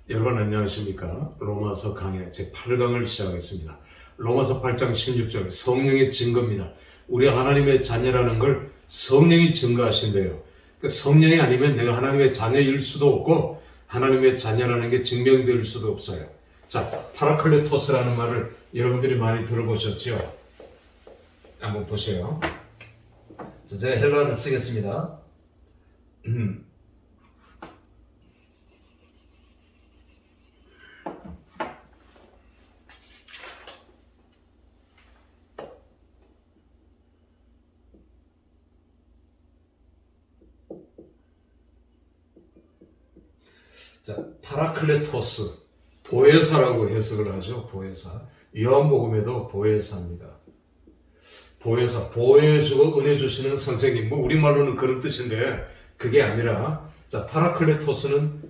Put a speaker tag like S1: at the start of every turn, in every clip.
S1: 여러분 안녕하십니까? 로마서 강해 제8강을 시작하겠습니다. 로마서 8장 16절 성령의 증거입니다. 우리가 하나님의 자녀라는 걸 성령이 증거하신대요. 그러니까 성령이 아니면 내가 하나님의 자녀일 수도 없고 하나님의 자녀라는 게 증명될 수도 없어요. 자, 파라클레토스라는 말을 여러분들이 많이 들어보셨죠? 한번 보세요. 자, 제가 헬라어를 쓰겠습니다. 자, 파라클레토스, 보혜사라고 해석을 하죠. 보혜사. 요한복음에도 보혜사입니다. 보혜사, 보호해주고 은혜 주시는 선생님. 뭐 우리말로는 그런 뜻인데 그게 아니라, 자, 파라클레토스는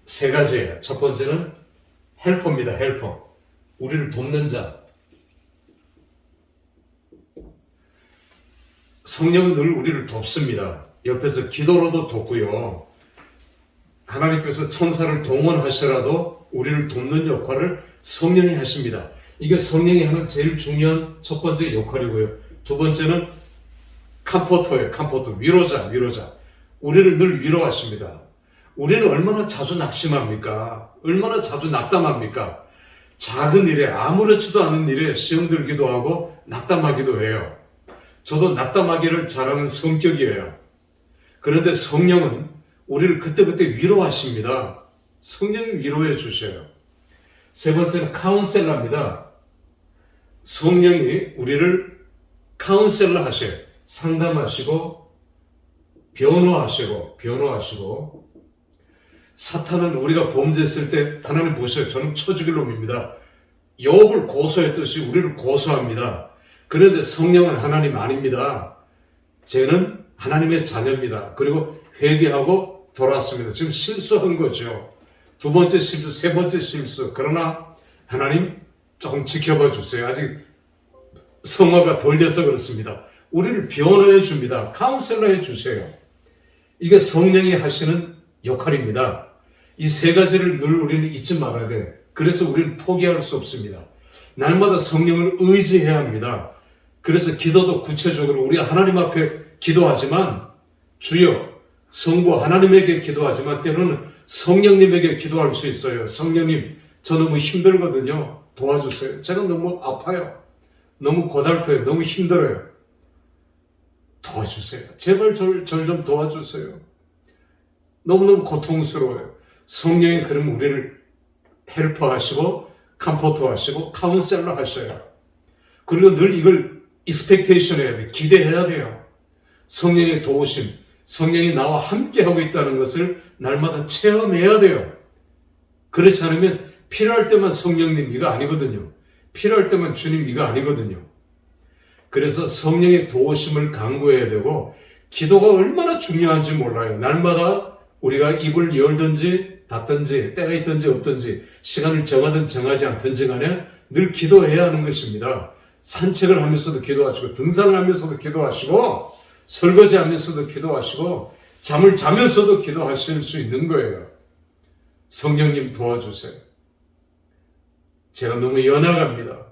S1: 세 가지예요. 첫 번째는 헬퍼입니다. 헬퍼. 우리를 돕는 자. 성령은 늘 우리를 돕습니다. 옆에서 기도로도 돕고요. 하나님께서 천사를 동원하시라도 우리를 돕는 역할을 성령이 하십니다. 이게 성령이 하는 제일 중요한 첫 번째 역할이고요. 두 번째는 컴포터예요. 컴포터, 위로자. 우리를 늘 위로하십니다. 우리는 얼마나 자주 낙심합니까? 얼마나 자주 낙담합니까? 작은 일에, 아무렇지도 않은 일에 시험 들기도 하고 낙담하기도 해요. 저도 낙담하기를 잘하는 성격이에요. 그런데 성령은 우리를 그때그때 위로하십니다. 성령이 위로해 주셔요. 세 번째는 카운셀러입니다. 성령이 우리를 카운셀러 하셔요. 상담하시고 변호하시고 사탄은 우리가 범죄했을 때 하나님 보셔요. 저는 쳐죽일 놈입니다. 욥을 고소했듯이 우리를 고소합니다. 그런데 성령은 하나님 아닙니다. 쟤는 하나님의 자녀입니다. 그리고 회개하고 돌아왔습니다. 지금 실수한 거죠. 두 번째 실수, 세 번째 실수. 그러나 하나님 조금 지켜봐 주세요. 아직 성화가 덜 돼서 그렇습니다. 우리를 변호해 줍니다. 카운셀러 해 주세요. 이게 성령이 하시는 역할입니다. 이 세 가지를 늘 우리는 잊지 말아야 돼요. 그래서 우리는 포기할 수 없습니다. 날마다 성령을 의지해야 합니다. 그래서 기도도 구체적으로 우리가 하나님 앞에 기도하지만, 주여, 성부 하나님에게 기도하지만 때로는 성령님에게 기도할 수 있어요. 성령님, 저 너무 힘들거든요. 도와주세요. 제가 너무 아파요. 너무 고달퍼요. 너무 힘들어요. 도와주세요. 제발 절 좀 도와주세요. 너무너무 고통스러워요. 성령이 그럼 우리를 헬퍼하시고 컴포터 하시고 카운셀러 하셔요. 그리고 늘 이걸 익스펙테이션 해야 돼요. 기대해야 돼요. 성령의 도우심, 성령이 나와 함께 하고 있다는 것을 날마다 체험해야 돼요. 그렇지 않으면 필요할 때만 성령님 이거 아니거든요. 필요할 때만 주님 이거 아니거든요. 그래서 성령의 도우심을 강구해야 되고, 기도가 얼마나 중요한지 몰라요. 날마다 우리가 입을 열든지 닫든지 때가 있든지 없든지 시간을 정하든 정하지 않든지 간에 늘 기도해야 하는 것입니다. 산책을 하면서도 기도하시고, 등산을 하면서도 기도하시고, 설거지 하면서도 기도하시고, 잠을 자면서도 기도하실 수 있는 거예요. 성령님 도와주세요. 제가 너무 연약합니다.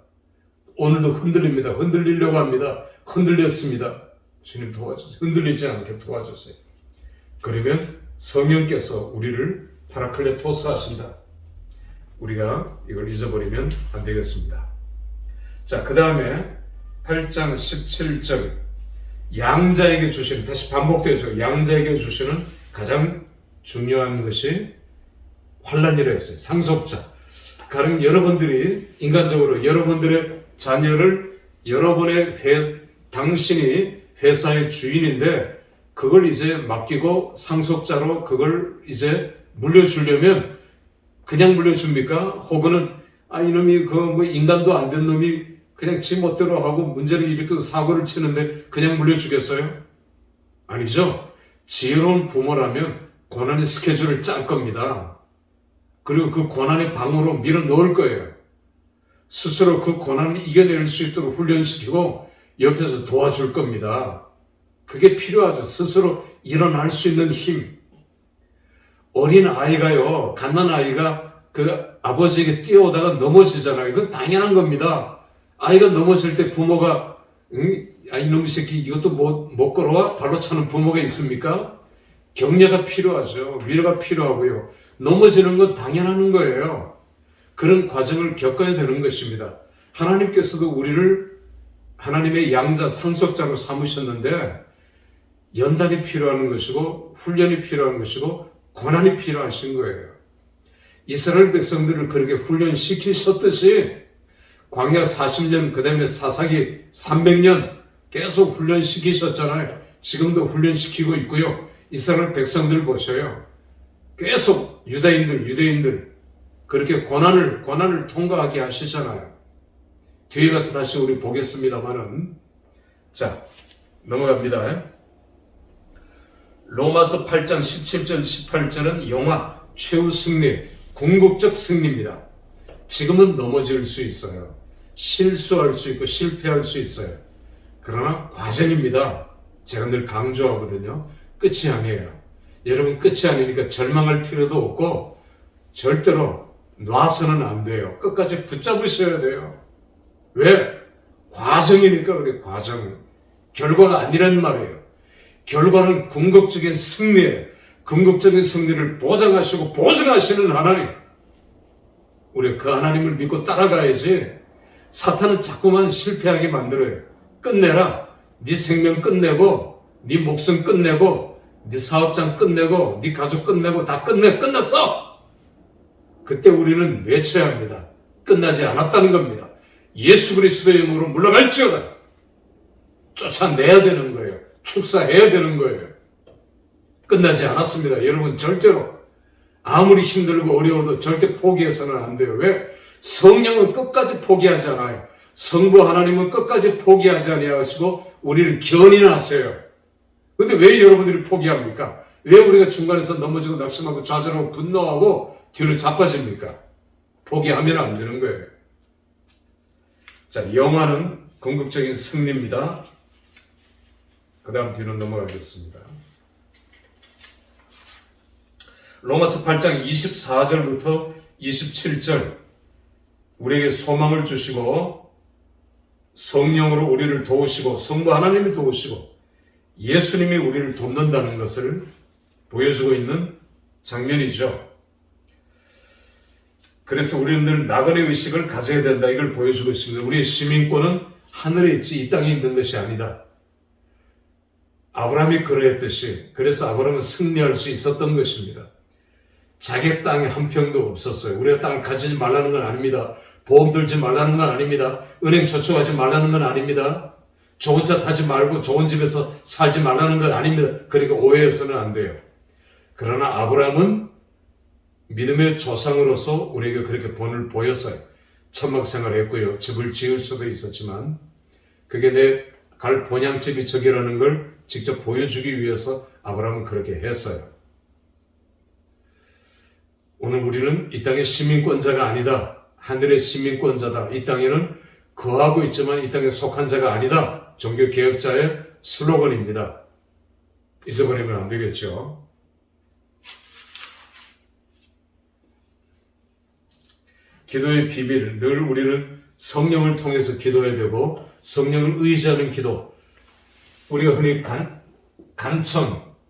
S1: 오늘도 흔들립니다. 흔들리려고 합니다. 흔들렸습니다. 주님 도와주세요. 흔들리지 않게 도와주세요. 그러면 성령께서 우리를 파라클레토스 하신다. 우리가 이걸 잊어버리면 안 되겠습니다. 자, 그 다음에 8장 17절 양자에게 주시는, 다시 반복되죠. 양자에게 주시는 가장 중요한 것이 환난이라 했어요. 상속자. 가령 여러분들이 인간적으로 여러분들의 자녀를 당신이 회사의 주인인데 그걸 이제 맡기고 상속자로 그걸 이제 물려주려면 그냥 물려줍니까? 혹은 이놈이 인간도 안 된 놈이 그냥 지 멋대로 하고 문제를 일으키고 사고를 치는데 그냥 물려주겠어요? 아니죠. 지혜로운 부모라면 고난의 스케줄을 짤 겁니다. 그리고 그 고난의 방으로 밀어 넣을 거예요. 스스로 그 고난을 이겨낼 수 있도록 훈련시키고 옆에서 도와줄 겁니다. 그게 필요하죠. 스스로 일어날 수 있는 힘. 어린 아이가요, 갓난 아이가 그 아버지에게 뛰어오다가 넘어지잖아요. 이건 당연한 겁니다. 아이가 넘어질 때 부모가 이놈의 새끼 이것도 못 걸어와? 발로 차는 부모가 있습니까? 격려가 필요하죠. 위로가 필요하고요. 넘어지는 건 당연한 거예요. 그런 과정을 겪어야 되는 것입니다. 하나님께서도 우리를 하나님의 양자, 상속자로 삼으셨는데 연단이 필요한 것이고 훈련이 필요한 것이고 고난이 필요하신 거예요. 이스라엘 백성들을 그렇게 훈련시키셨듯이 광야 40년, 그 다음에 사사기 300년 계속 훈련시키셨잖아요. 지금도 훈련시키고 있고요. 이스라엘 백성들 보셔요. 계속 유대인들 그렇게 고난을 통과하게 하시잖아요. 뒤에 가서 다시 우리 보겠습니다만은, 자, 넘어갑니다. 로마서 8장 17절 18절은 영화 최후 승리, 궁극적 승리입니다. 지금은 넘어질 수 있어요. 실수할 수 있고 실패할 수 있어요. 그러나 과정입니다. 제가 늘 강조하거든요. 끝이 아니에요. 여러분, 끝이 아니니까 절망할 필요도 없고 절대로 놔서는 안 돼요. 끝까지 붙잡으셔야 돼요. 왜? 과정이니까 그래. 과정. 결과가 아니란 말이에요. 결과는 궁극적인 승리예요. 궁극적인 승리를 보장하시고 보증하시는 하나님. 우리가 그 하나님을 믿고 따라가야지. 사탄은 자꾸만 실패하게 만들어요. 끝내라. 네 생명 끝내고 네 목숨 끝내고 네 사업장 끝내고 네 가족 끝내고 다 끝났어. 그때 우리는 외쳐야 합니다. 끝나지 않았다는 겁니다. 예수 그리스도의 이름으로 물러갈지어다. 쫓아내야 되는 거예요. 축사해야 되는 거예요. 끝나지 않았습니다. 여러분, 절대로 아무리 힘들고 어려워도 절대 포기해서는 안 돼요. 왜? 성령은 끝까지 포기하지 않아요. 성부 하나님은 끝까지 포기하지 아니하시고 우리를 견인하세요. 근데 왜 여러분들이 포기합니까? 왜 우리가 중간에서 넘어지고 낙심하고 좌절하고 분노하고 뒤로 자빠집니까? 포기하면 안 되는 거예요. 자, 영화는 궁극적인 승리입니다. 그 다음 뒤로 넘어가겠습니다. 로마서 8장 24절부터 27절 우리에게 소망을 주시고 성령으로 우리를 도우시고 성부 하나님이 도우시고 예수님이 우리를 돕는다는 것을 보여주고 있는 장면이죠. 그래서 우리는 늘 나그네 의식을 가져야 된다. 이걸 보여주고 있습니다. 우리의 시민권은 하늘에 있지 이 땅에 있는 것이 아니다. 아브라함이 그러했듯이 그래서 아브라함은 승리할 수 있었던 것입니다. 자기 땅에 한 평도 없었어요. 우리가 땅을 가지지 말라는 건 아닙니다. 보험 들지 말라는 건 아닙니다. 은행 저축하지 말라는 건 아닙니다. 좋은 차 타지 말고 좋은 집에서 살지 말라는 건 아닙니다. 그러니까 오해해서는 안 돼요. 그러나 아브라함은 믿음의 조상으로서 우리에게 그렇게 본을 보였어요. 천막생활을 했고요. 집을 지을 수도 있었지만 그게 내 갈 본향집이 저기라는 걸 직접 보여주기 위해서 아브라함은 그렇게 했어요. 오늘 우리는 이 땅의 시민권자가 아니다. 하늘의 시민권자다. 이 땅에는 거하고 있지만 이 땅에 속한 자가 아니다. 종교개혁자의 슬로건입니다. 잊어버리면 안 되겠죠. 기도의 비밀, 늘 우리는 성령을 통해서 기도해야 되고 성령을 의지하는 기도. 우리가 흔히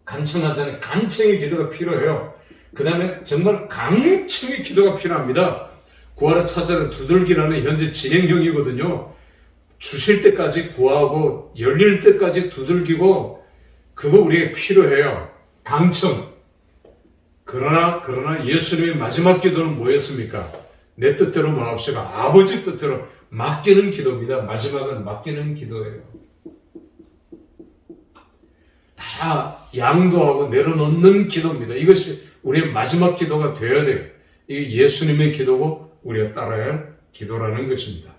S1: 간청하잖아요. 간청의 기도가 필요해요. 그 다음에 정말 강청의 기도가 필요합니다. 구하라 찾아라 두들기라는 현재 진행형이거든요. 주실 때까지 구하고 열릴 때까지 두들기고 그거 우리에게 필요해요. 강청. 그러나 예수님의 마지막 기도는 뭐였습니까? 내 뜻대로 마옵시고 아버지 뜻대로 맡기는 기도입니다. 마지막은 맡기는 기도예요. 다 양도하고 내려놓는 기도입니다. 이것이 우리의 마지막 기도가 되어야 돼요. 이게 예수님의 기도고 우리가 따라야 할 기도라는 것입니다.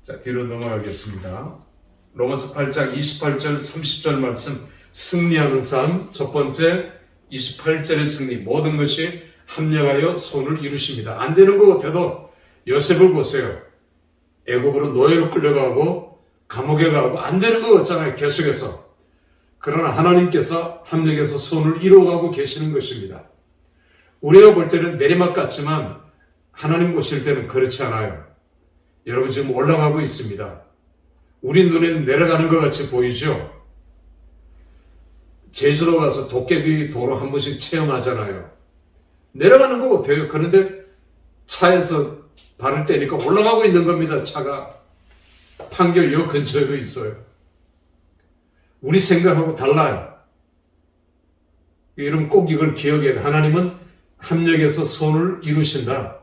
S1: 자, 뒤로 넘어가겠습니다. 로마서 8장 28절 30절 말씀, 승리하는 삶. 첫 번째 28절의 승리. 모든 것이 합력하여 선을 이루십니다. 안 되는 것 같아도 요셉을 보세요. 애굽으로 노예로 끌려가고 감옥에 가고 안 되는 것 같잖아요. 계속해서. 그러나 하나님께서 합력해서 선을 이루어가고 계시는 것입니다. 우리가 볼 때는 내리막 같지만 하나님 보실 때는 그렇지 않아요. 여러분 지금 올라가고 있습니다. 우리 눈에는 내려가는 것 같이 보이죠? 제주도 가서 도깨비 도로 한 번씩 체험하잖아요. 내려가는 거 같아요. 그런데 차에서 발을 떼니까 올라가고 있는 겁니다. 차가. 판교역 근처에도 있어요. 우리 생각하고 달라요. 여러분 꼭 이걸 기억해야 돼요. 하나님은 합력해서 선을 이루신다.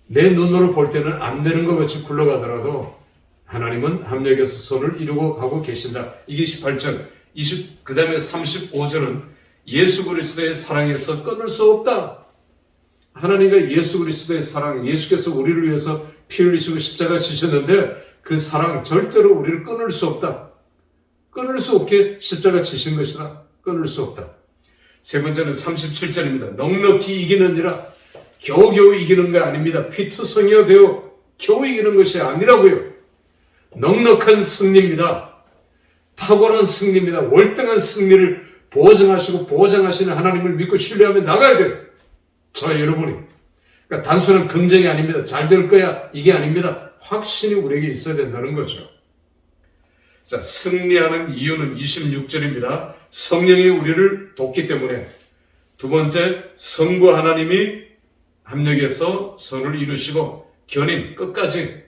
S1: 내 눈으로 볼 때는 안 되는 것 같이 굴러가더라도 하나님은 합력해서 선을 이루고 가고 계신다. 이게 18절. 그 다음에 35절은 예수 그리스도의 사랑에서 끊을 수 없다. 하나님과 예수 그리스도의 사랑, 예수께서 우리를 위해서 피 흘리시고 십자가 지셨는데 그 사랑 절대로 우리를 끊을 수 없다. 끊을 수 없게 십자가 지신 것이다. 끊을 수 없다. 세 번째는 37절입니다. 넉넉히 이기느니라. 겨우겨우 이기는 거 아닙니다. 피투성이가 되어 겨우 이기는 것이 아니라고요. 넉넉한 승리입니다. 탁월한 승리입니다. 월등한 승리를 보증하시고 보장하시는 하나님을 믿고 신뢰하며 나가야 돼요. 저 여러분이. 그러니까 단순한 긍정이 아닙니다. 잘 될 거야. 이게 아닙니다. 확신이 우리에게 있어야 된다는 거죠. 자, 승리하는 이유는 26절입니다. 성령이 우리를 돕기 때문에. 두 번째, 성부 하나님이 합력해서 선을 이루시고 견인 끝까지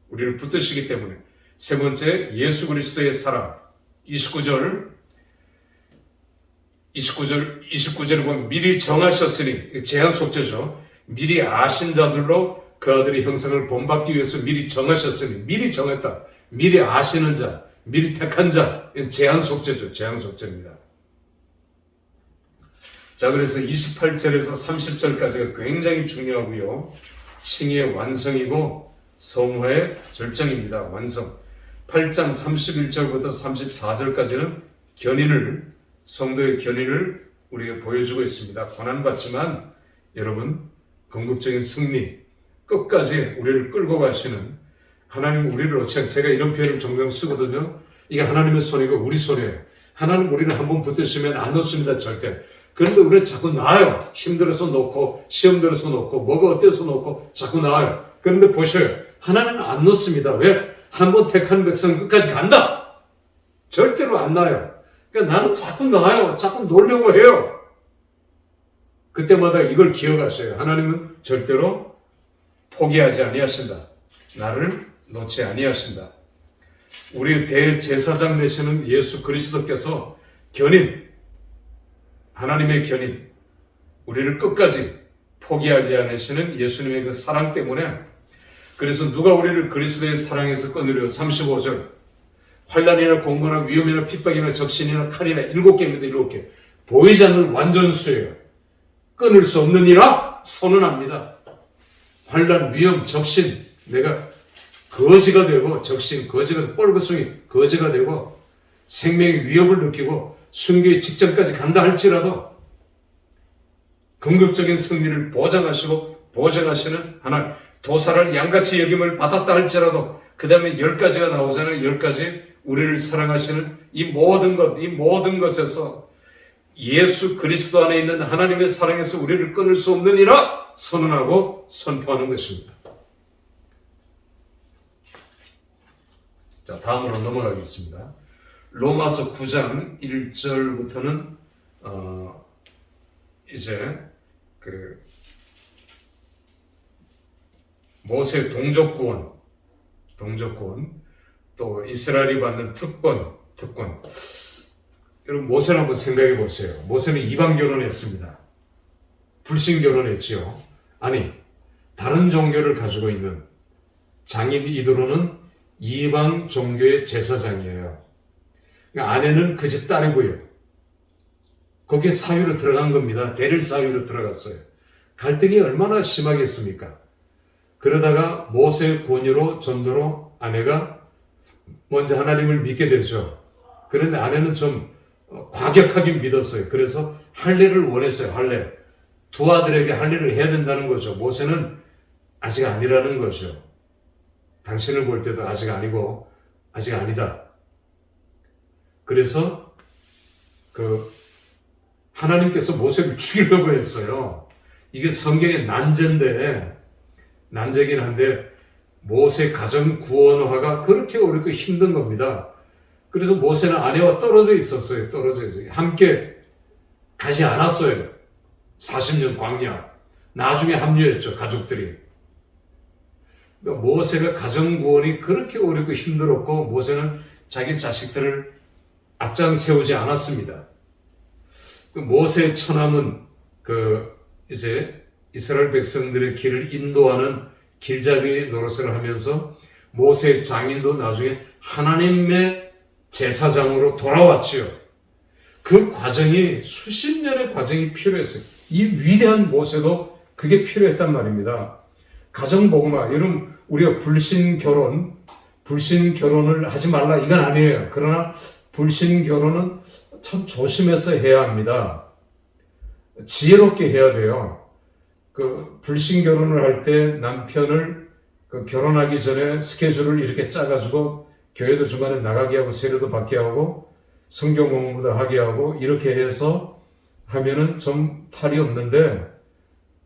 S1: 우리를 붙드시기 때문에. 세 번째, 예수 그리스도의 사랑. 29절을 보면 미리 정하셨으니, 제한 속죄죠. 미리 아신 자들로 그 아들의 형상을 본받기 위해서 미리 정하셨으니, 미리 정했다. 미리 아시는 자, 미리 택한 자, 제한 속죄죠. 제한 속죄입니다. 자, 그래서 28절에서 30절까지가 굉장히 중요하고요. 칭의의 완성이고 성화의 절정입니다. 완성. 8장 31절부터 34절까지는 견인을, 성도의 견인을 우리에게 보여주고 있습니다. 고난받지만 여러분 궁극적인 승리, 끝까지 우리를 끌고 가시는 하나님, 우리를 어찌, 제가 이런 표현을 종종 쓰거든요. 이게 하나님의 손이고 우리 손이에요. 하나님 우리를 한번 붙드시면 안 놓습니다. 절대. 그런데 우리는 자꾸 나아요. 힘들어서 놓고, 시험 들어서 놓고, 뭐가 어때서 놓고 자꾸 나아요. 그런데 보셔요. 하나님은 안 놓습니다. 왜? 한번 택한 백성 끝까지 간다. 절대로 안 나아요. 그러니까 나는 자꾸 나아요. 자꾸 놀려고 해요. 그때마다 이걸 기억하셔요. 하나님은 절대로 포기하지 아니하신다. 나를 놓지 아니하신다. 우리 대제사장 되시는 예수 그리스도께서 견인, 하나님의 견인, 우리를 끝까지 포기하지 않으시는 예수님의 그 사랑 때문에, 그래서 누가 우리를 그리스도의 사랑에서 끊으려. 35절. 환난이나 공고나 위험이나 핍박이나 적신이나 칼이나 7개입니다. 7개. 보이지 않는 완전수예요. 끊을 수 없느니라 선언합니다. 환난, 위험, 적신, 내가 거지가 되고, 적신, 거지가, 뻘거숭이, 거지가 되고, 생명의 위협을 느끼고 순교의 직전까지 간다 할지라도 궁극적인 승리를 보장하시고 보장하시는 하나님, 도살을 양같이 여김을 받았다 할지라도 그 다음에 10가지가 나오잖아요. 10가지 우리를 사랑하시는 이 모든 것에서 예수 그리스도 안에 있는 하나님의 사랑에서 우리를 끊을 수 없느니라 선언하고 선포하는 것입니다. 자, 다음으로 넘어가겠습니다. 로마서 9장 1절부터는 이제 모세 동족구원, 또 이스라엘이 받는 특권. 여러분 모세를 한번 생각해 보세요. 모세는 이방 결혼했습니다. 불신 결혼했지요. 아니, 다른 종교를 가지고 있는 장인 이드로는 이방 종교의 제사장이에요. 그러니까 아내는 그 집 딸이고요. 거기에 사유로 들어간 겁니다. 대릴 사유로 들어갔어요. 갈등이 얼마나 심하겠습니까? 그러다가 모세의 권유로 전도로 아내가 먼저 하나님을 믿게 되죠. 그런데 아내는 좀 과격하게 믿었어요. 그래서 할례를 원했어요. 할례. 두 아들에게 할례를 해야 된다는 거죠. 모세는 아직 아니라는 거죠. 당신을 볼 때도 아직 아니고 아직 아니다. 그래서 하나님께서 모세를 죽이려고 했어요. 이게 성경의 난제긴 한데 모세 가정 구원화가 그렇게 어렵고 힘든 겁니다. 그래서 모세는 아내와 떨어져 있었어요. 함께 가지 않았어요. 40년 광야. 나중에 합류했죠, 가족들이. 그러니까 모세가 가정 구원이 그렇게 어렵고 힘들었고 모세는 자기 자식들을 앞장 세우지 않았습니다. 모세의 처남은 이제 이스라엘 백성들의 길을 인도하는 길잡이 노릇을 하면서 모세의 장인도 나중에 하나님의 제사장으로 돌아왔지요. 그 과정이 수십 년의 과정이 필요했어요. 이 위대한 모세도 그게 필요했단 말입니다. 가정복음화, 여러분 우리가 불신결혼을 하지 말라 이건 아니에요. 그러나 불신결혼은 참 조심해서 해야 합니다. 지혜롭게 해야 돼요. 불신결혼을 할 때 남편을 결혼하기 전에 스케줄을 이렇게 짜가지고 교회도 중간에 나가게 하고 세례도 받게 하고 성경 공부도 하게 하고 이렇게 해서 하면은 좀 탈이 없는데,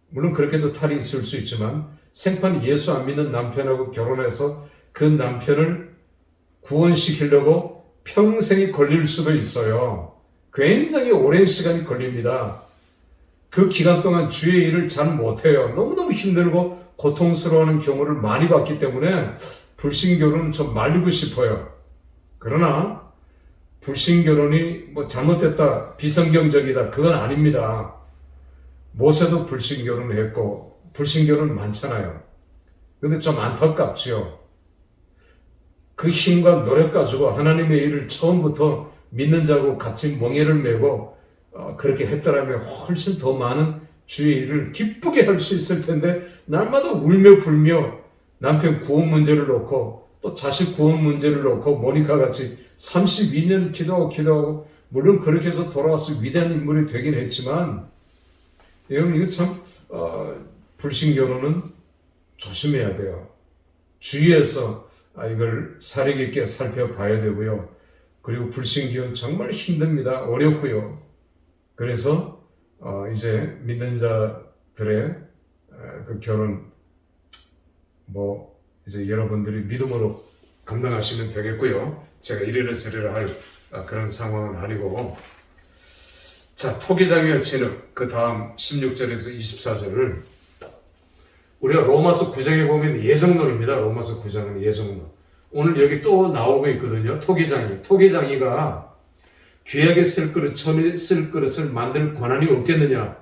S1: 물론 그렇게도 탈이 있을 수 있지만 생판 예수 안 믿는 남편하고 결혼해서 그 남편을 구원시키려고 평생이 걸릴 수도 있어요. 굉장히 오랜 시간이 걸립니다. 그 기간 동안 주의 일을 잘 못해요. 너무너무 힘들고 고통스러워하는 경우를 많이 봤기 때문에 불신결혼은 좀 말리고 싶어요. 그러나 불신결혼이 잘못됐다, 비성경적이다, 그건 아닙니다. 모세도 불신결혼을 했고 불신결혼 많잖아요. 근데 좀 안타깝지요. 그 힘과 노력 가지고 하나님의 일을 처음부터 믿는 자고 같이 멍에를 메고 그렇게 했더라면 훨씬 더 많은 주의 일을 기쁘게 할 수 있을 텐데 날마다 울며 불며 남편 구원 문제를 놓고 또 자식 구원 문제를 놓고 모니카 같이 32년 기도하고 물론 그렇게 해서 돌아와서 위대한 인물이 되긴 했지만, 여러분 이거 참 불신결혼은 조심해야 돼요. 주위에서 이걸 사려 깊게 살펴봐야 되고요. 그리고 불신결혼 정말 힘듭니다. 어렵고요. 그래서 이제 믿는 자들의 그 결혼 이제 여러분들이 믿음으로 감당하시면 되겠고요. 제가 이래라 저래라 할 그런 상황은 아니고. 자, 토기장의 진흙, 그 다음 16절에서 24절을 우리가 로마서 9장에 보면 예정론입니다. 로마서 9장은 예정론. 오늘 여기 또 나오고 있거든요. 토기장이가 귀하게 쓸 그릇을 만들 권한이 없겠느냐.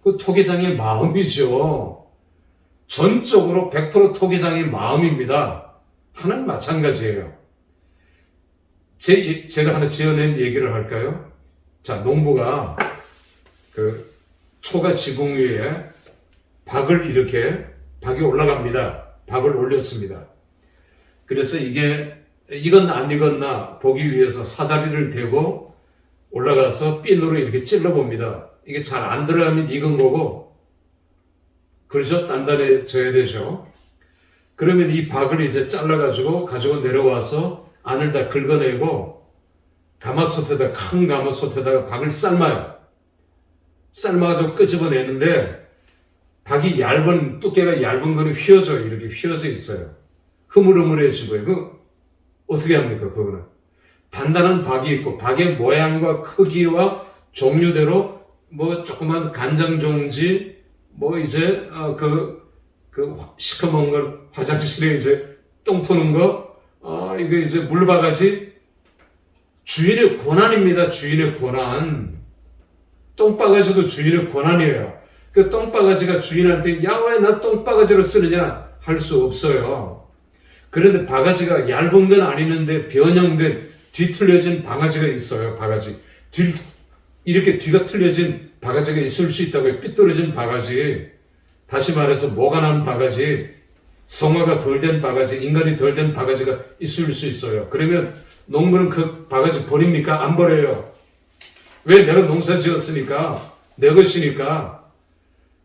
S1: 그 토기장의 마음이죠. 전적으로 100% 토기장의 마음입니다. 하나는 마찬가지예요. 제가 하나 지어낸 얘기를 할까요? 자, 농부가 초가 지붕 위에 박이 올라갑니다. 박을 올렸습니다. 그래서 이건 안 익었나 보기 위해서 사다리를 대고 올라가서 핀으로 이렇게 찔러봅니다. 이게 잘 안 들어가면 익은 거고, 그렇죠? 단단해져야 되죠. 그러면 이 박을 이제 가지고 내려와서 안을 다 긁어내고 큰 가마솥에다가 박을 삶아요. 삶아가지고 끄집어내는데 박이 두께가 얇은 거는 이렇게 휘어져 있어요. 흐물흐물해지고요. 어떻게 합니까, 그거는? 단단한 박이 있고, 박의 모양과 크기와 종류대로, 조그만 간장종지, 이제, 시커먼 걸 화장실에 이제 똥 푸는 거, 이거 이제 물바가지, 주인의 권한입니다, 주인의 권한. 똥바가지도 주인의 권한이에요. 그 똥바가지가 주인한테, 야, 왜 나 똥바가지로 쓰느냐? 할 수 없어요. 그런데 바가지가 얇은 건 아니는데 변형된 뒤틀려진 바가지가 있어요. 바가지. 이렇게 뒤가 틀려진 바가지가 있을 수 있다고요. 삐뚤어진 바가지. 다시 말해서 모가 난 바가지, 성화가 덜 된 바가지, 인간이 덜 된 바가지가 있을 수 있어요. 그러면 농부는 그 바가지 버립니까? 안 버려요. 왜? 내가 농사 지었으니까, 내 것이니까.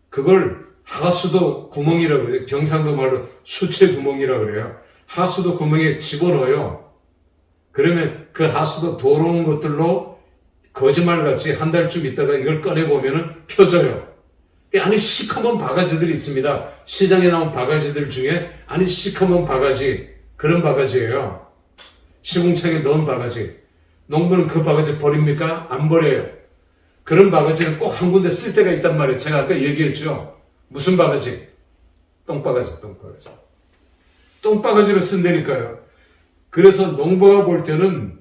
S1: 그걸 하수도 구멍이라고 그래요. 경상도 말로 수채 구멍이라고 그래요. 하수도 구멍에 집어넣어요. 그러면 그 하수도 더러운 것들로 거짓말같이 한 달쯤 있다가 이걸 꺼내보면 펴져요. 아니 시커먼 바가지들이 있습니다. 시장에 나온 바가지들 중에 아니 시커먼 바가지, 그런 바가지예요. 시궁창에 넣은 바가지. 농부는 그 바가지 버립니까? 안 버려요. 그런 바가지는 꼭 한 군데 쓸 때가 있단 말이에요. 제가 아까 얘기했죠. 무슨 바가지? 똥바가지, 똥바가지. 똥바가지로 쓴다니까요. 그래서 농부가 볼 때는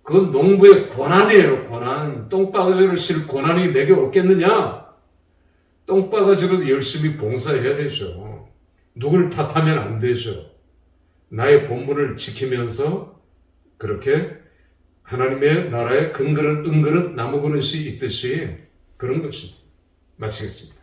S1: 그건 농부의 권한이에요, 권한. 똥바가지를 실 권한이 내게 없겠느냐? 똥바가지로 열심히 봉사해야 되죠. 누굴 탓하면 안 되죠. 나의 본분을 지키면서 그렇게 하나님의 나라에 금그릇, 은그릇, 나무그릇이 있듯이 그런 것입니다. 마치겠습니다.